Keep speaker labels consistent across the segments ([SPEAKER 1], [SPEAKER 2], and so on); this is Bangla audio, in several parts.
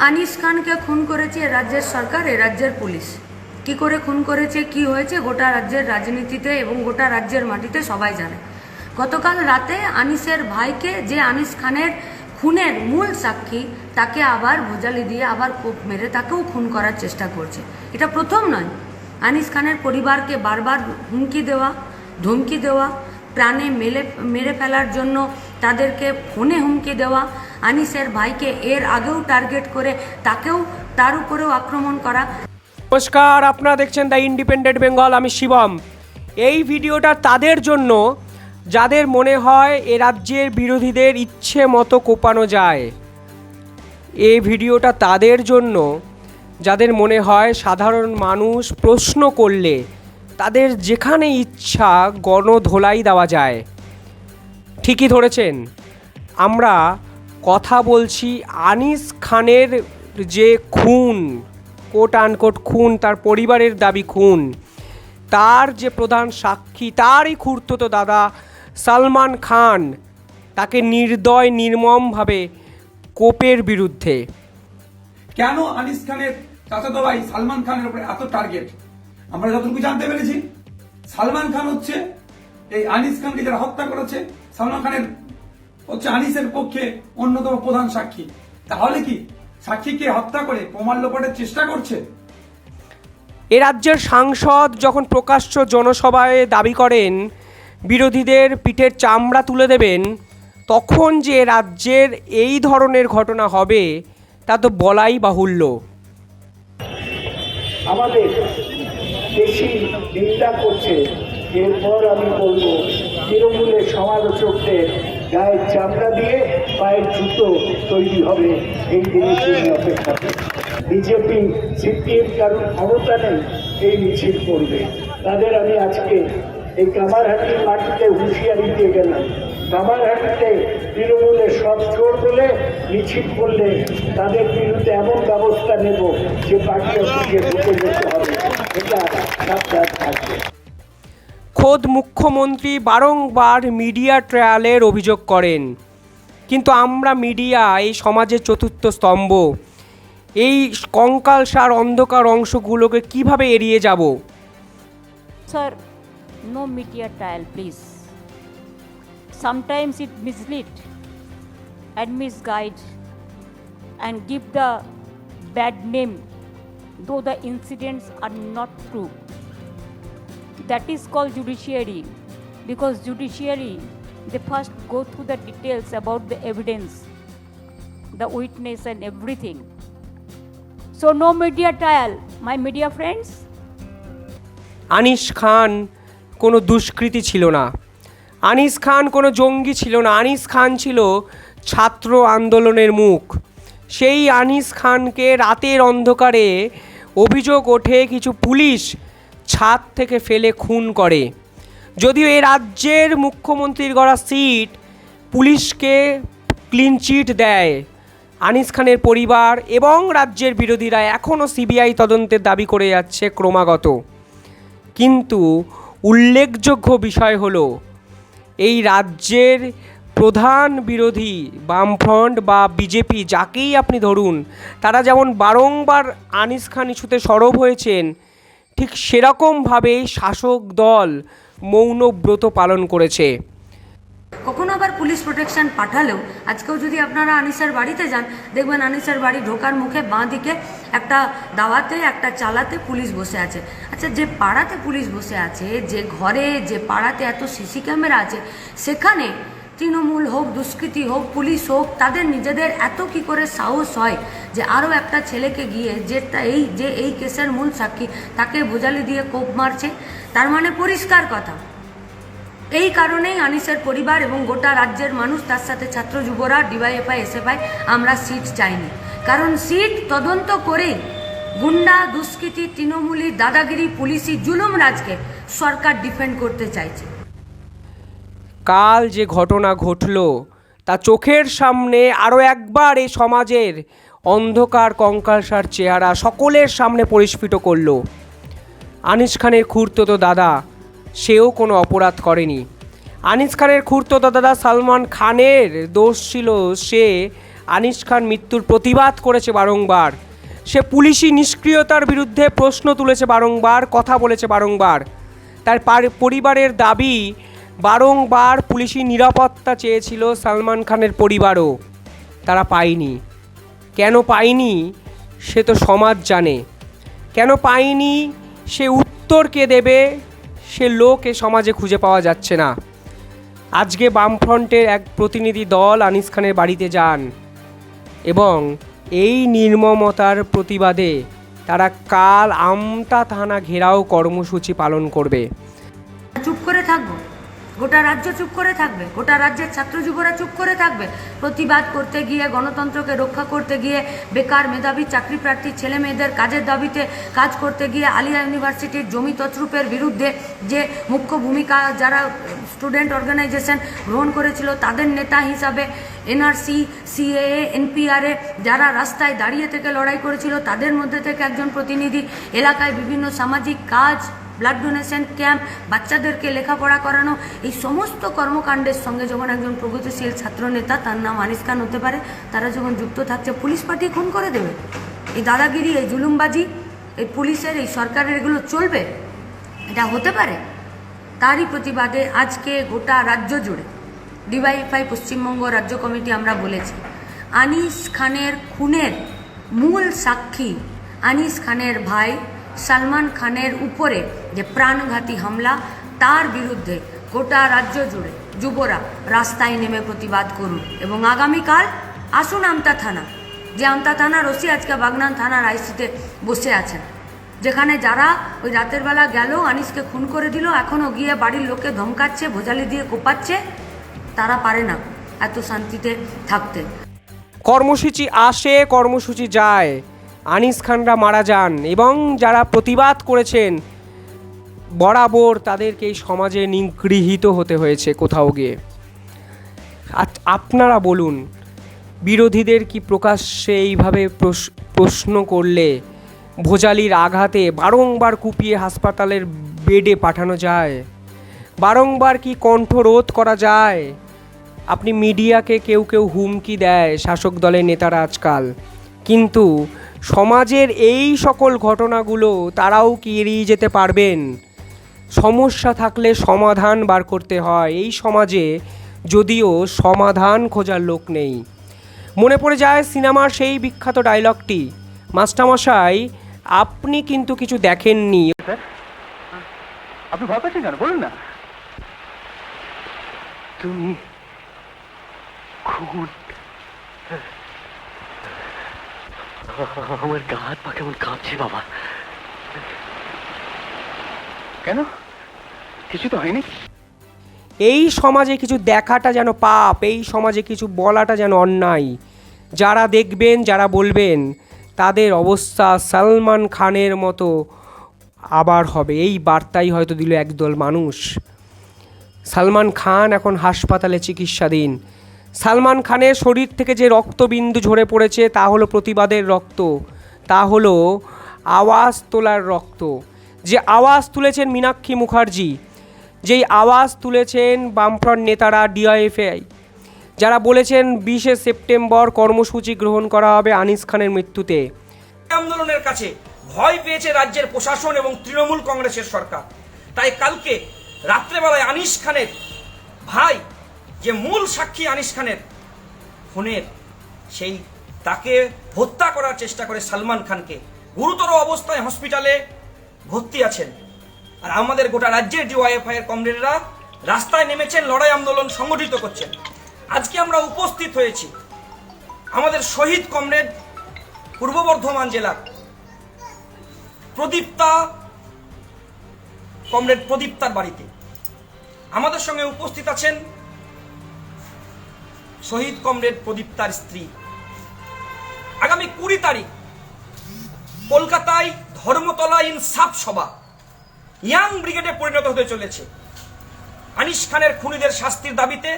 [SPEAKER 1] আনিস খানকে খুন করেছে রাজ্যের সরকার, এ রাজ্যের পুলিশ। কি করে খুন করেছে, কি হয়েছে, গোটা রাজ্যের রাজনীতিতে এবং গোটা রাজ্যের মাটিতে সবাই জানে। গতকাল রাতে আনিসের ভাইকে, যে আনিস খানের খুনের মূল সাক্ষী, তাকে আবার ভোজালি দিয়ে আবার কোপ মেরে তাকেও খুন করার চেষ্টা করছে। এটা প্রথম নয়। আনিস খানের পরিবারকে বারবার হুমকি দেওয়া, ধমকি দেওয়া, প্রাণে মেরে ফেলার জন্য তাদেরকে ফোনে হুমকি দেওয়া, আনিসের ভাইকে এর আগেও টার্গেট করে তার উপরেও আক্রমণ করা।
[SPEAKER 2] নমস্কার, আপনারা দেখছেন দ্য ইন্ডিপেন্ডেন্ট বেঙ্গল। আমি শিবম। এই ভিডিওটা তাদের জন্য যাদের মনে হয় এ রাজ্যের বিরোধীদের ইচ্ছে মতো কোপানো যায়। এই ভিডিওটা তাদের জন্য যাদের মনে হয় সাধারণ মানুষ প্রশ্ন করলে তাদের যেখানে ইচ্ছা গণধোলাই দেওয়া যায়। ঠিকই ধরেছেন, আমরা কথা বলছি আনিস খানের যে খুন, কোট আনকোট খুন, তার পরিবারের দাবি খুন, তার যে প্রধান সাক্ষী, তারই খুড়তুতো দাদা সালমান খান, তাকে নির্দয় নির্মমভাবে কোপের বিরুদ্ধে।
[SPEAKER 3] কেন আনিস খানের চাচাতো ভাই সালমান খানের উপরে এত টার্গেট? আমরা যতটুকু জানতে পেরেছি, সালমান খান হচ্ছে এই আনিস খানকে যারা হত্যা করেছে, সালমান খানের হচ্ছে আনিসের পক্ষে অন্যতম প্রধান সাক্ষী। তাহলে কি সাক্ষীকে হত্যা করে প্রমাণ লোপাটের চেষ্টা করছে?
[SPEAKER 2] এ রাজ্যের সাংসদ যখন প্রকাশ্য জনসভায় দাবি করেন বিরোধীদের পিঠের চামড়া তুলে দেবেন, তখন যে রাজ্যের এই ধরনের ঘটনা হবে তা তো বলাই বাহুল্য।
[SPEAKER 4] আমাদের বেশি নিন্দা করছে। এরপর আমি বলবো, তৃণমূলের সমালোচকদের গায়ের চামড়া দিয়ে পায়ের জুতো তৈরি হবে, এই দিনের জন্য অপেক্ষা করে। বিজেপি সিপিএম কারণ ক্ষমতা নেই এই মিছিল করবে। তাদের আমি আজকে এই কামারহাটির মাটিতে হুঁশিয়ারি দিয়ে গেলাম, কামারহাটিতে তৃণমূলের সব চোর বলে মিছিল করলে তাদের বিরুদ্ধে এমন ব্যবস্থা নেব যে পার্টি অফিসে ঢুকে যেতে হবে। এটা সাবধান থাকবে।
[SPEAKER 2] খোদ মুখ্যমন্ত্রী বারংবার মিডিয়া ট্রায়ালের অভিযোগ করেন, কিন্তু আমরা মিডিয়া এই সমাজের চতুর্থ স্তম্ভ, এই কঙ্কালসার অন্ধকার অংশগুলোকে কিভাবে এড়িয়ে যাব?
[SPEAKER 5] Sir, no media trial, please. Sometimes it mislead and misguide and give the bad name, though the incidents are not true. That is called judiciary, because judiciary, they first go through the details about the evidence, the witness and everything. So no media trial, my media friends.
[SPEAKER 2] Anis খান কোনো দুষ্কৃতী ছিল না, আনিস খান কোনো জঙ্গি ছিল না, আনিস খান ছিল ছাত্র আন্দোলনের মুখ। সেই আনিস খানকে রাতের অন্ধকারে অভিযোগ ওঠে কিছু পুলিশ ছাদ থেকে ফেলে খুন করে। যদিও এ রাজ্যের মুখ্যমন্ত্রীর গড়া সিট পুলিশকে ক্লিন চিট দেয়, আনিস খানের পরিবার এবং রাজ্যের বিরোধীরা এখনও সিবিআই তদন্তের দাবি করে যাচ্ছে ক্রমাগত। কিন্তু উল্লেখযোগ্য বিষয় হলো, এই রাজ্যের প্রধান বিরোধী বামফ্রন্ট বা বিজেপি, যাকেই আপনি ধরুন, তারা যেমন বারংবার আনিস খান ইস্যুতে সরব হয়েছেন, ঠিক সেরকমভাবেই শাসক দল মৌন ব্রত পালন করেছে।
[SPEAKER 1] কখনো আবার পুলিশ প্রোটেকশন পাঠালেও, আজকেও যদি আপনারা আনিসের বাড়িতে যান, দেখবেন আনিসের বাড়ি ঢোকার মুখে বাঁ দিকে একটা দাওয়াতে, একটা চালাতে পুলিশ বসে আছে। আচ্ছা, যে পাড়াতে পুলিশ বসে আছে, যে ঘরে, যে পাড়াতে এত সিসি ক্যামেরা আছে, সেখানে তৃণমূল হোক, দুষ্কৃতী হোক, পুলিশ হোক, তাদের নিজেদের এত কি করে সাহস হয় যে আরও একটা ছেলেকে গিয়ে, যে এই কেসের মূল সাক্ষী, তাকে ভোজালি দিয়ে কোপ মারছে? তার মানে পরিষ্কার কথা, এই কারণেই আনিসের পরিবার এবং গোটা রাজ্যের মানুষ, তার সাথে ছাত্র যুবরা, ডিওয়াইএফআই, এসএফআই, আমরা সিট চাইনি। কারণ সিট তদন্ত করে গুন্ডা, দুষ্কৃতী, তৃণমূলী, দাদাগিরি, পুলিশি জুলুম রাজকে সরকার ডিফেন্ড করতে চাইছে।
[SPEAKER 2] কাল যে ঘটনা ঘটল তা চোখের সামনে আরও একবার এই সমাজের অন্ধকার কঙ্কালসার চেহারা সকলের সামনে পরিস্ফুট করল। আনিস খানের খুড়তুতো দাদা, সেও কোনো অপরাধ করেনি। আনিস খানের খুড়তুতো দাদা সালমান খানের দোষ ছিল সে আনিস খান মৃত্যুর প্রতিবাদ করেছে বারংবার, সে পুলিশি নিষ্ক্রিয়তার বিরুদ্ধে প্রশ্ন তুলেছে বারংবার, কথা বলেছে বারংবার। তার পরিবারের দাবি, বারংবার পুলিশি নিরাপত্তা চেয়েছিল সালমান খানের পরিবারও, তারা পায়নি। কেন পায়নি সে তো সমাজ জানে, কেন পায়নি সে উত্তর কে দেবে সে লোক এ সমাজে খুঁজে পাওয়া যাচ্ছে না। আজকে বামফ্রন্টের এক প্রতিনিধি দল আনিস খানের বাড়িতে যান এবং এই নির্মমতার প্রতিবাদে তারা কাল আমতা থানা ঘেরাও কর্মসূচি পালন করবে।
[SPEAKER 1] চুপ করে থাকবো? গোটা রাজ্য চুপ করে থাকবে? গোটা রাজ্যের ছাত্র যুবরা চুপ করে থাকবে? প্রতিবাদ করতে গিয়ে, গণতন্ত্রকে রক্ষা করতে গিয়ে, বেকার মেধাবী চাকরি প্রার্থী ছেলে মেয়েদের কাজের দাবিতে কাজ করতে গিয়ে, আলিয়া ইউনিভার্সিটির জমি তছরূপের বিরুদ্ধে যে মুখ্য ভূমিকা যারা স্টুডেন্ট অর্গানাইজেশন গ্রহণ করেছিল, তাদের নেতা হিসাবে এনআরসি, সিএএ, এনপিআরে যারা রাস্তায় দাঁড়িয়ে থেকে লড়াই করেছিল, তাদের মধ্যে থেকে একজন প্রতিনিধি এলাকায় বিভিন্ন সামাজিক কাজ, ব্লাড ডোনেশন ক্যাম্প, বাচ্চাদেরকে লেখাপড়া করানো, এই সমস্ত কর্মকাণ্ডের সঙ্গে যখন একজন প্রগতিশীল ছাত্র নেতা, তার নাম আনিস খান হতে পারে, তারা যখন যুক্ত থাকছে, পুলিশ পাঠিয়ে খুন করে দেবে? এই দাদাগিরি, এই জুলুমবাজি, এই পুলিশের, এই সরকারের এগুলো চলবে? এটা হতে পারে? তারই প্রতিবাদে আজকে গোটা রাজ্য জুড়ে ডিওয়াইএফআই পশ্চিমবঙ্গ রাজ্য কমিটি আমরা বলেছি, আনিস খানের খুনের মূল সাক্ষী আনিস খানের ভাই সালমান খানের উপরে যে প্রাণঘাতী হামলা, তার বিরুদ্ধে গোটা রাজ্য জুড়ে যুবরা রাস্তায় নেমে প্রতিবাদ করুন। এবং আগামীকাল আসুন আমতা থানা, যে আমতা থানার ওসি আজকে বাগনান থানার আইসিতে বসে আছেন, যেখানে যারা ওই রাতের বেলা গেল আনিসকে খুন করে দিল, এখনও গিয়ে বাড়ির লোককে ধমকাচ্ছে, ভোজালি দিয়ে কোপাচ্ছে, তারা পারে না এত শান্তিতে থাকতে।
[SPEAKER 2] কর্মসূচি আসে, কর্মসূচি যায়, আনিস খানরা মারা যান এবং যারা প্রতিবাদ করেছেন বরাবর তাদেরকে এই সমাজে নিগৃহীত হতে হয়েছে কোথাও গিয়ে। আপনারা বলুন, বিরোধীদের কি প্রকাশ্যে এইভাবে প্রশ্ন করলে ভোজালির আঘাতে বারংবার কুপিয়ে হাসপাতালের বেডে পাঠানো যায়? বারংবার কি কণ্ঠরোধ করা যায়? আপনি মিডিয়াকে কেউ কেউ হুমকি দেয়, শাসক দলের নেতারা আজকাল, কিন্তু সমাজের এই সকল ঘটনাগুলো তারাও কি এড়িয়ে যেতে পারবেন? সমস্যা থাকলে সমাধান বার করতে হয়। এই সমাজে যদিও সমাধান খোঁজার লোক নেই। মনে পড়ে যায় সিনেমার সেই বিখ্যাত ডায়লগটি, মাস্টারমশাই আপনি কিন্তু কিছু দেখেননি।
[SPEAKER 6] আপনি ভয় পাচ্ছেন কেন বলুন না? তুমি খুন, আমার গা হাত পা কেমন কাঁপছে বাবা। কেন? কিছু তো হয়নি।
[SPEAKER 2] এই সমাজে কিছু দেখাটা যেন পাপ, এই সমাজে কিছু বলাটা যেন অন্যায়। যারা দেখবেন, যারা বলবেন, তাদের অবস্থা সালমান খানের মতো আবার হবে, এই বার্তাই হয়তো দিল একদল মানুষ। সালমান খান এখন হাসপাতালে চিকিৎসাধীন। সালমান খানের শরীর থেকে যে রক্তবিন্দু ঝরে পড়েছে তা হলো প্রতিবাদের রক্ত, তা হলো আওয়াজ তোলার রক্ত। যে আওয়াজ তুলেছেন মীনাক্ষী মুখার্জি, যেই আওয়াজ তুলেছেন বামফ্রন্ট নেতারা, ডিওয়াইএফআই, যারা বলেছেন 20শে সেপ্টেম্বর কর্মসূচি গ্রহণ করা হবে আনিস খানের মৃত্যুতে।
[SPEAKER 7] আন্দোলনের কাছে ভয় পেয়েছে রাজ্যের প্রশাসন এবং তৃণমূল কংগ্রেসের সরকার। তাই কালকে রাত্রেবেলায় আনিস খানের ভাই, যে মূল সাক্ষী আনিস খানের খুনের, সেই তাকে হত্যা করার চেষ্টা করে সালমান খানকে গুরুতর অবস্থায় হসপিটালে ভর্তি আছেন। আর আমাদের গোটা রাজ্যের ডিওয়াইএফআই এর কমরেডরা রাস্তায় নেমেছেন, লড়াই আন্দোলন সংগঠিত করছেন। আজকে আমরা উপস্থিত হয়েছি আমাদের শহীদ কমরেড পূর্ব বর্ধমান জেলার প্রদীপ্তা, কমরেড প্রদীপ্তার বাড়িতে। আমাদের সঙ্গে উপস্থিত আছেন শহীদ কমরেড প্রদীপ্তার স্ত্রী। আগামী 20 তারিখ কলকাতায় ধর্মতলা ইনসাফ সভা ইয়াং ব্রিগেডে পরিণত হতে চলেছে আনিস খানের খুনিদের শাস্তির দাবিতে,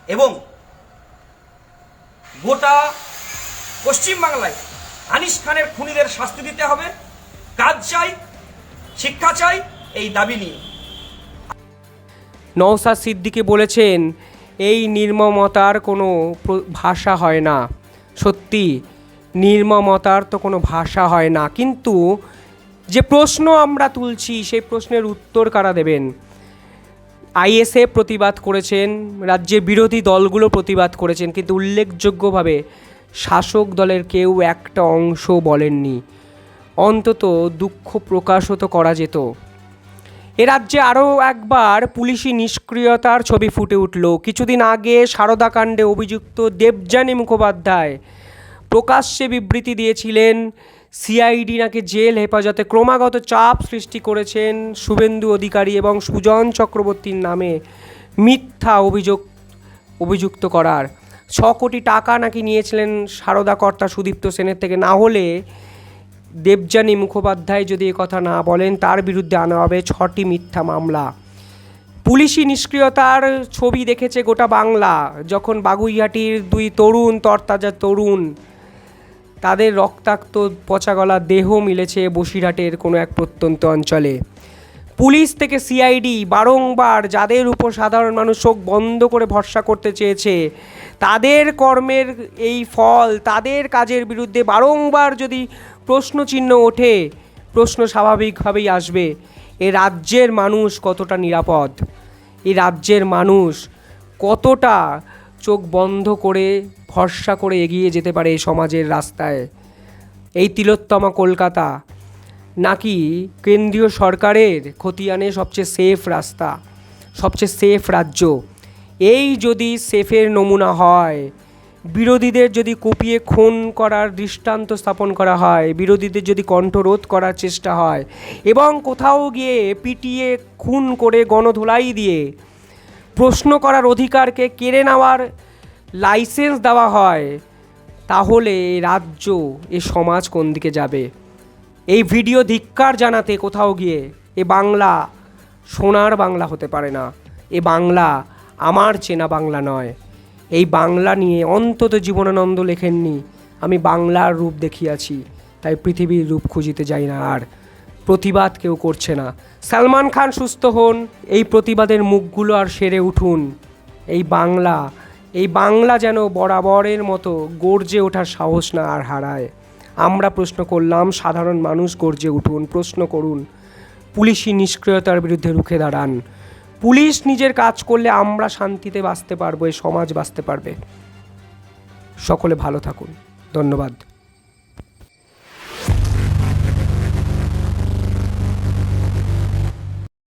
[SPEAKER 7] এবং গোটা পশ্চিমবাংলায় আনিস খানের খুনিদের শাস্তি দিতে হবে। কাজ চাই, শিক্ষা চাই, এই দাবি নিয়ে
[SPEAKER 2] নওশাদ সিদ্দিকী বলেছেন, এই নির্মমতার কোনো ভাষা হয় না। সত্যি নির্মমতার তো কোনো ভাষা হয় না। কিন্তু যে প্রশ্ন আমরা তুলছি সেই প্রশ্নের উত্তর কারা দেবেন? আইএসএফ প্রতিবাদ করেছেন, রাজ্যের বিরোধী দলগুলো প্রতিবাদ করেছেন, কিন্তু উল্লেখযোগ্যভাবে শাসক দলের কেউ একটা অংশ বলেননি। অন্তত দুঃখ প্রকাশও তো করা যেত। এ রাজ্যে আরও একবার পুলিশি নিষ্ক্রিয়তার ছবি ফুটে উঠল। কিছুদিন আগে সারদাকাণ্ডে অভিযুক্ত দেবযানী মুখোপাধ্যায় প্রকাশ্যে বিবৃতি দিয়েছিলেন সিআইডি নাকি জেল হেফাজতে ক্রমাগত চাপ সৃষ্টি করেছেন শুভেন্দু অধিকারী এবং সুজন চক্রবর্তীর নামে মিথ্যা অভিযুক্ত করার। 6 কোটি টাকা নাকি নিয়েছিলেন সারদা কর্তা সুদীপ্ত সেনের থেকে। না হলে দেবযানী মুখোপাধ্যায় যদি কথা না বলেন, তার বিরুদ্ধে আনা হবে 6টি মিথ্যা মামলা। পুলিশি নিষ্ক্রিয়তার ছবি দেখেছে গোটা বাংলা, যখন বাগুইহাটির 2 তরুণ, তরতাজা তরুণ, তাদের রক্তাক্ত পচাগলা দেহ মিলেছে বসিরহাটের কোনো এক প্রত্যন্ত অঞ্চলে। পুলিশ থেকে সিআইডি বারংবার যাদের উপর সাধারণ মানুষ চোখ বন্ধ করে ভরসা করতে চেয়েছে, তাদের কর্মের এই ফল, তাদের কাজের বিরুদ্ধে বারংবার যদি প্রশ্নচিহ্ন ওঠে, প্রশ্ন স্বাভাবিকভাবেই আসবে, এ রাজ্যের মানুষ কতটা নিরাপদ, এই রাজ্যের মানুষ কতটা চোখ বন্ধ করে ভরসা করে এগিয়ে যেতে পারে এই সমাজের রাস্তায়। এই তিলোত্তমা কলকাতা নাকি কেন্দ্রীয় সরকারের খতিয়ানে সবচেয়ে সেফ রাস্তা, সবচেয়ে সেফ রাজ্য। এই যদি সেফের নমুনা হয়, বিরোধীদের যদি কুপিয়ে খুন করার দৃষ্টান্ত স্থাপন করা হয়, বিরোধীদের যদি কণ্ঠরোধ করার চেষ্টা হয় এবং কোথাও গিয়ে পিটিয়ে খুন করে গণধোলাই দিয়ে প্রশ্ন করার অধিকারকে কেড়ে নেওয়ার লাইসেন্স দেওয়া হয়, তাহলে রাজ্য, এ সমাজ কোন দিকে যাবে? এই ভিডিও ধিক্কার জানাতে কোথাও গিয়ে এ বাংলা সোনার বাংলা হতে পারে না। এ বাংলা আমার চেনা বাংলা নয়। এই বাংলা নিয়ে অন্তত জীবনানন্দ লেখেননি, আমি বাংলার রূপ দেখিয়াছি, তাই পৃথিবীর রূপ খুঁজিতে যাই না। আর প্রতিবাদ কেউ করছে না। সালমান খান সুস্থ হন, এই প্রতিবাদের মুখগুলো আর সেরে উঠুন। এই বাংলা যেন বরাবরের মতো গর্জে ওঠার সাহস না আর হারায়। আমরা প্রশ্ন করলাম, সাধারণ মানুষ গর্জে উঠুন, প্রশ্ন করুন, পুলিশি নিষ্ক্রিয়তার বিরুদ্ধে রুখে দাঁড়ান। পুলিশ নিজের কাজ করলে আমরা শান্তিতে বাঁচতে পারবো, এই সমাজ বাঁচতে পারবে। সকলে ভালো থাকুন, ধন্যবাদ।